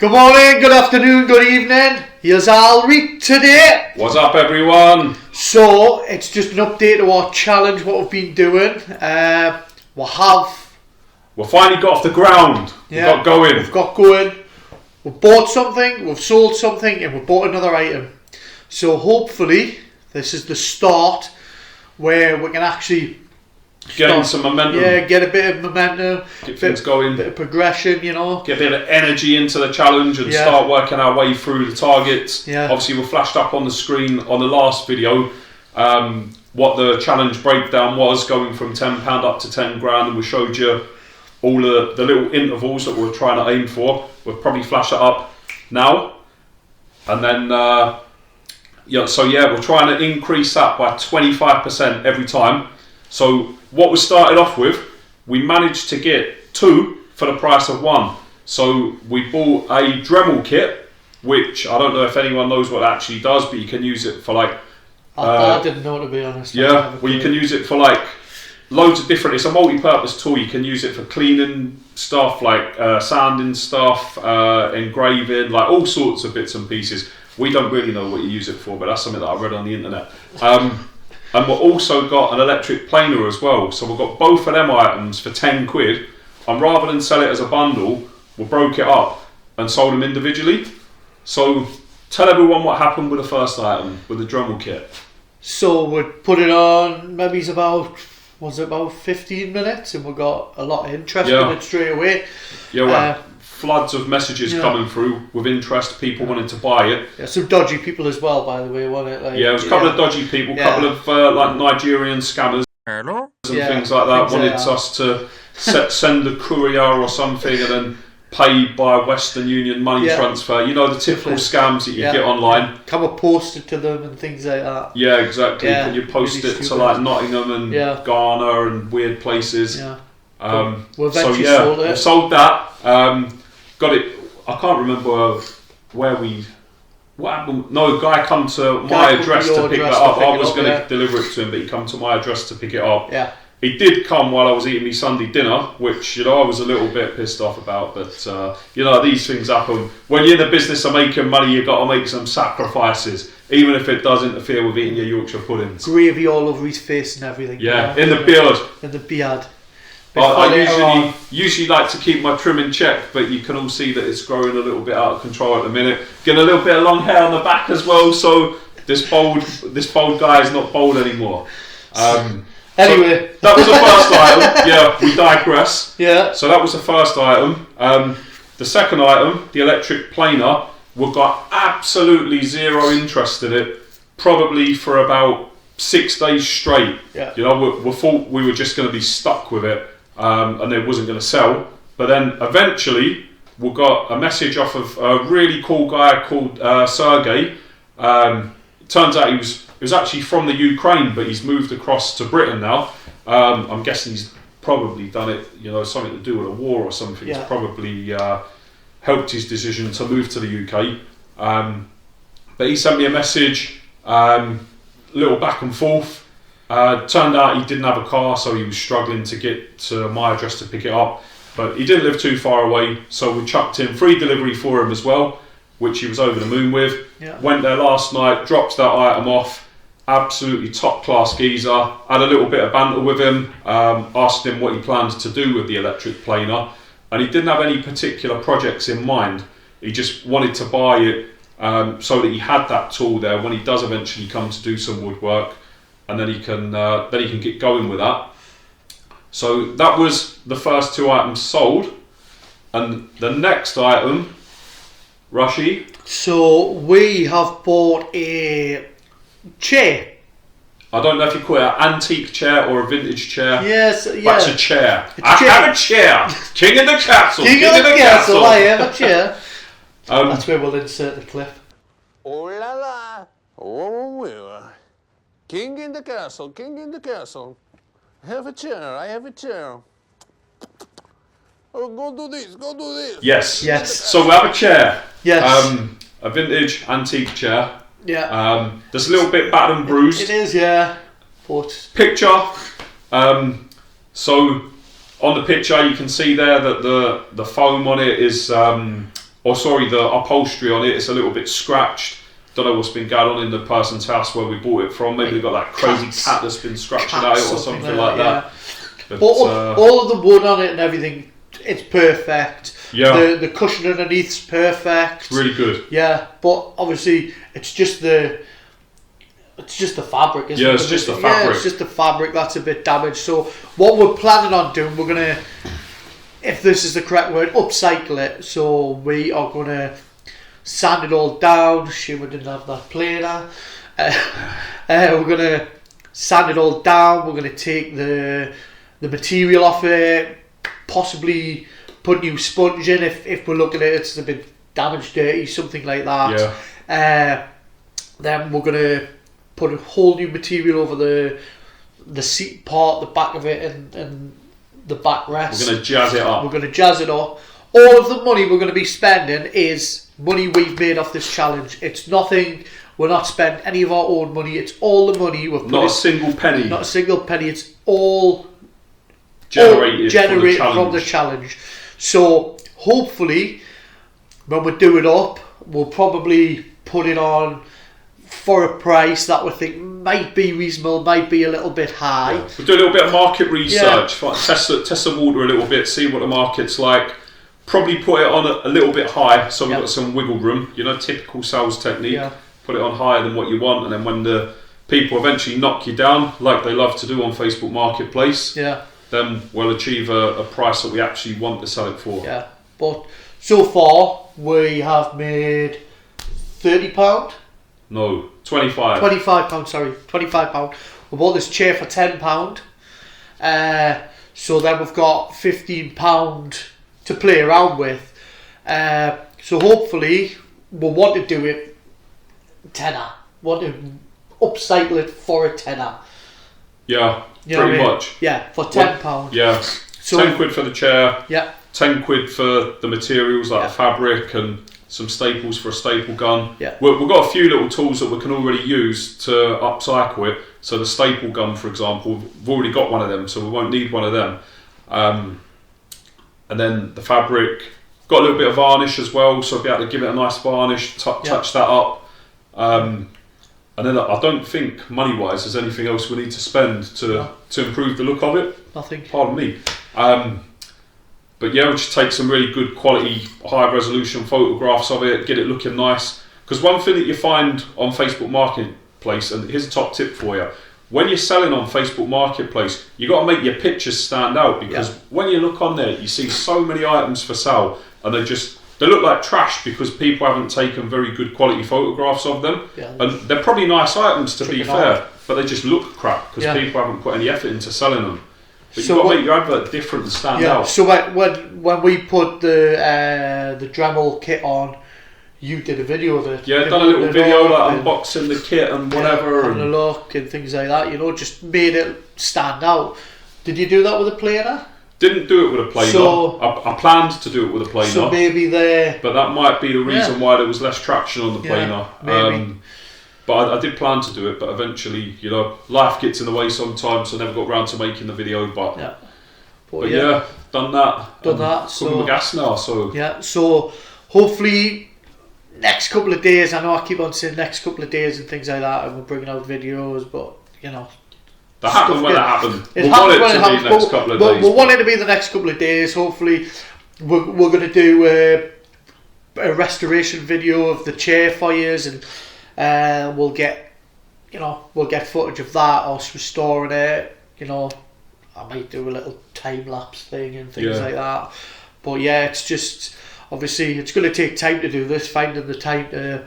Good morning, good afternoon, good evening. Here's Alric today. What's up, everyone? So, it's just an update to our challenge, what we've been doing. We've finally got off the ground. We've got going. We've got going. We've bought something, we've sold something, and we've bought another item. So, hopefully, this is the start where we can actually Getting some momentum. Yeah, get a bit of momentum. Get things going. Bit of progression, you know. Get a bit of energy into the challenge and start working our way through the targets. Yeah. Obviously, we flashed up on the screen on the last video what the challenge breakdown was, going from £10 up to 10 grand, and we showed you all the little intervals that we're trying to aim for. We'll probably flash it up now. And then, we're trying to increase that by 25% every time. So what we started off with, we managed to get 2 for the price of 1. So we bought a Dremel kit, which I don't know if anyone knows what it actually does, but you can use it for like... I didn't know, to be honest. Yeah, well, you can use it for like loads of different... It's a multi-purpose tool. You can use it for cleaning stuff, like sanding stuff, engraving, like all sorts of bits and pieces. We don't really know what you use it for, but that's something that I read on the internet. And we've also got an electric planer as well. So we've got both of them items for 10 quid. And rather than sell it as a bundle, we broke it up and sold them individually. So tell everyone what happened with the first item, with the Dremel kit. So we put it on, maybe it's about 15 minutes, and we got a lot of interest in it straight away. Yeah, well, floods of messages coming through with interest, people wanting to buy it. Yeah, some dodgy people as well, by the way, wasn't it? Like, it was a couple of dodgy people, a couple of like Nigerian scammers and things like that wanted us to send a courier or something and then pay by Western Union money transfer. You know, the typical scams that you get online. Come and post it to them and things like that. Yeah, exactly. Can you post really it to like Nottingham and Ghana and weird places? Yeah. We sold that. Got it. I can't remember where we. What happened? No, a guy come to my address to pick that up. I was going to deliver it to him, but he come to my address to pick it up. Yeah. He did come while I was eating my Sunday dinner, which I was a little bit pissed off about. But these things happen. When you're in the business of making money, you've got to make some sacrifices, even if it does interfere with eating your Yorkshire puddings. Gravy all over his face and everything. Yeah, in the beard. In the beard. I usually like to keep my trim in check, but you can all see that it's growing a little bit out of control at the minute. Getting a little bit of long hair on the back as well, so this bald guy is not bald anymore. Anyway, so that was the first item. Yeah, we digress. Yeah. So that was the first item. The second item, the electric planer, we've got absolutely zero interest in it, probably for about 6 days straight. Yeah. We thought we were just going to be stuck with it, and it wasn't going to sell. But then eventually we got a message off of a really cool guy called Sergey. Turns out he was actually from the Ukraine, but he's moved across to Britain now. I'm guessing he's probably done it, something to do with a war or something. Yeah. It's probably helped his decision to move to the UK. But he sent me a message. Little back and forth. Turned out he didn't have a car, so he was struggling to get to my address to pick it up. But he didn't live too far away, so we chucked in free delivery for him as well, which he was over the moon with. Yeah. Went there last night, dropped that item off. Absolutely top class geezer. Had a little bit of banter with him, asked him what he planned to do with the electric planer, and he didn't have any particular projects in mind. He just wanted to buy it so that he had that tool there when he does eventually come to do some woodwork, and then he can get going with that. So that was the first 2 items sold, and the next item, Rushy. So we have bought a chair. I don't know if you call it an antique chair or a vintage chair. Yes, but it's a chair. I have a chair. King of the castle. King of the castle. I have a chair. That's where we'll insert the clip. Oh la la, oh, king in the castle, king in the castle. I have a chair. Oh, go do this. Yes. So we have a chair. Yes. A vintage antique chair. Yeah. There's a little bit battered and bruised. It is, yeah. But picture. So on the picture you can see there that the foam on it is the upholstery on it, it's a little bit scratched. Don't know what's been going on in the person's house where we bought it from. Maybe they've got that crazy cat that's been scratching at it or something like that. But all of the wood on it and everything, it's perfect. Yeah. The cushion underneath's perfect. It's really good. Yeah, but obviously it's just the fabric, isn't it? Yeah, it's just the fabric. Yeah, it's just the fabric that's a bit damaged. So what we're planning on doing, we're gonna, if this is the correct word, upcycle it. So we are gonna sand it all down. Shame we didn't have that planer. We're gonna sand it all down. We're gonna take the material off it, possibly put new sponge in if we're looking at it, it's a bit damaged, dirty, something like that. Yeah. Then we're gonna put a whole new material over the seat part, the back of it, and the backrest. We're gonna jazz it up. We're gonna jazz it up. All of the money we're gonna be spending is money we've made off this challenge. It's nothing. We're not spending any of our own money. It's all the money we've put. Not a single penny. Not a single penny. It's all generated from the challenge. So hopefully, when we do it up, we'll probably put it on for a price that we think might be reasonable, might be a little bit high. Yeah. We'll do a little bit of market research, test the water a little bit, see what the market's like. Probably put it on a little bit high, so we've got some wiggle room. You know, typical sales technique. Yeah. Put it on higher than what you want, and then when the people eventually knock you down, like they love to do on Facebook Marketplace, then we'll achieve a price that we actually want to sell it for. Yeah, but so far we have made £30. No, 25. £25, sorry, £25. We bought this chair for £10. So then we've got £15 to play around with. So hopefully we'll want to do it tenner. Want to upcycle it for a tenner. Yeah, you know pretty what I mean? much. Yeah, for £10. Yeah, so 10 quid for the chair. Yeah. 10 quid for the materials like the fabric and some staples for a staple gun. Yeah. We've got a few little tools that we can already use to upcycle it. So the staple gun, for example, we've already got one of them, so we won't need one of them. And then the fabric, got a little bit of varnish as well, so I'll be able to give it a nice varnish, touch that up. And then I don't think money-wise there's anything else we need to spend to improve the look of it. Nothing. Pardon me. But yeah, we'll just take some really good quality, high-resolution photographs of it, get it looking nice. Because one thing that you find on Facebook Marketplace, and here's a top tip for you, when you're selling on Facebook Marketplace, you got to make your pictures stand out, because when you look on there, you see so many items for sale, and they look like trash because people haven't taken very good quality photographs of them. Yeah, and they're probably nice items to be fair, but they just look crap because people haven't put any effort into selling them. But you've got to make your advert different and stand out. So when we put the Dremel kit on, you did a video of it. Yeah, done a little video like unboxing the kit and whatever. And the look and things like that, you know, just made it stand out. Did you do that with a planer? Didn't do it with a planer. So, I planned to do it with a planer. So maybe but that might be the reason why there was less traction on the planer. Maybe. But I did plan to do it, but eventually, you know, life gets in the way sometimes, so I never got round to making the video. But yeah, done that. So the gas now. So so hopefully next couple of days. I know I keep on saying next couple of days and things like that, and we're bringing out videos, but you know. That happened when it happened. We want it to be the next couple of days. We'll want it to be the next couple of days. Hopefully, we're going to do a restoration video of the chair for you, and we'll get footage of that, us restoring it. You know, I might do a little time lapse thing and things like that. But yeah, it's just obviously it's going to take time to do this. Finding the time to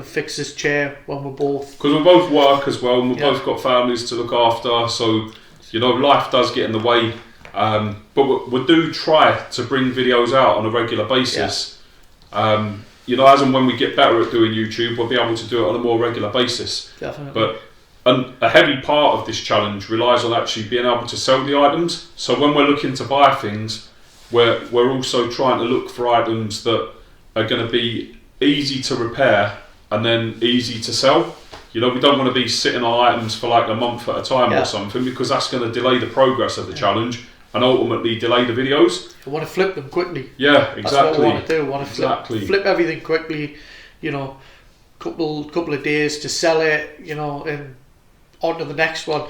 fix this chair when we're both... Because we both work as well, and we've both got families to look after, so, you know, life does get in the way. But we do try to bring videos out on a regular basis. You know, as and when we get better at doing YouTube, we'll be able to do it on a more regular basis. Definitely. But a heavy part of this challenge relies on actually being able to sell the items. So when we're looking to buy things, we're also trying to look for items that are going to be easy to repair and then easy to sell. You know, we don't want to be sitting on items for like a month at a time or something, because that's going to delay the progress of the challenge, and ultimately delay the videos. I want to flip them quickly. Yeah, exactly. That's what I want to do. I want to Exactly. flip everything quickly. You know, couple of days to sell it. You know, and on to the next one.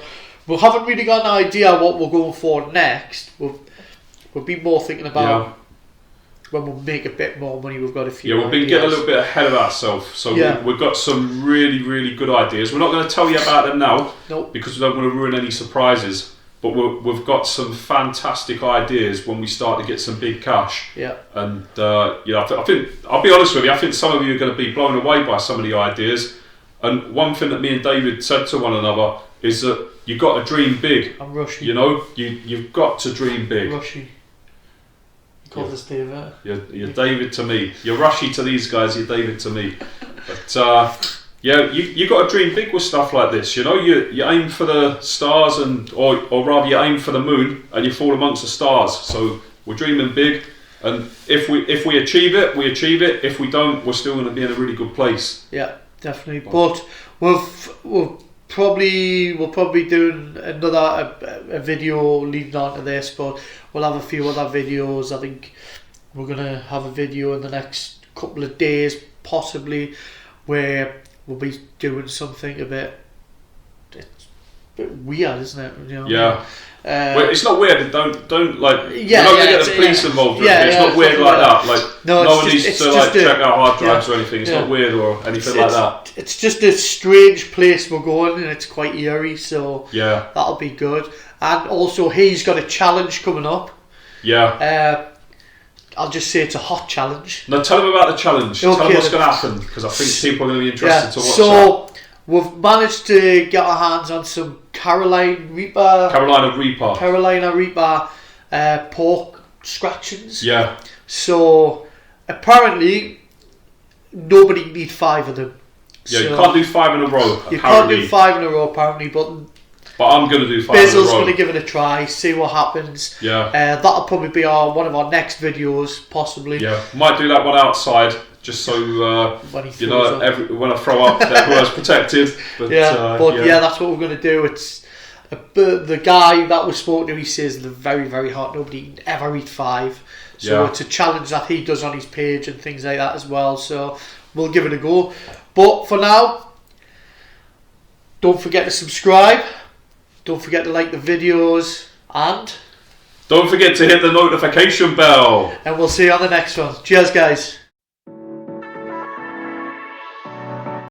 We haven't really got an idea what we're going for next. We'll be more thinking about when we'll make a bit more money. We've got a few. Yeah, we've been getting a little bit ahead of ourselves. So we've got some really, really good ideas. We're not going to tell you about them now because we don't want to ruin any surprises. But we've got some fantastic ideas when we start to get some big cash. Yeah. And I think I'll be honest with you. I think some of you are going to be blown away by some of the ideas. And one thing that me and David said to one another is that you've got to dream big. I'm rushy. You know, you've got to dream big. Rushy. You call this David. You're David to me. You're Rushy to these guys. You're David to me. But you got to dream big with stuff like this. You know, you aim for the stars or rather you aim for the moon and you fall amongst the stars. So we're dreaming big, and if we achieve it, we achieve it. If we don't, we're still going to be in a really good place. Yeah, definitely. But we'll probably do a video leading on to this, but we'll have a few other videos. I think we're gonna have a video in the next couple of days, possibly, where we'll be doing something it's a bit weird, isn't it? You know, yeah. Well, it's not weird. Don't like. Yeah, we're not going to get the police involved. It's not weird like that. Like no one needs to like check out hard drives or anything. It's not weird or anything like that. It's just a strange place we're going, and it's quite eerie. So yeah, that'll be good. And also, he's got a challenge coming up. Yeah. I'll just say it's a hot challenge. Now tell them about the challenge. Tell them what's going to happen, because I think people are going to be interested to watch that. We've managed to get our hands on some Carolina Reaper pork scratchings. Yeah. So apparently nobody needs 5 of them. Yeah, you can't do 5 in a row. You can't do 5 in a row apparently, but I'm going to do 5 Basil's in a row. going to give it a try, see what happens. Yeah. That'll probably be one of our next videos, possibly. Yeah, might do that one outside, just so when I throw up, everyone's protected. But, that's what we're going to do. It's the guy that we spoke to. He says they're very, very hot. Nobody can ever eat 5. So it's a challenge that he does on his page and things like that as well. So we'll give it a go. But for now, don't forget to subscribe. Don't forget to like the videos, and don't forget to hit the notification bell. And we'll see you on the next one. Cheers, guys.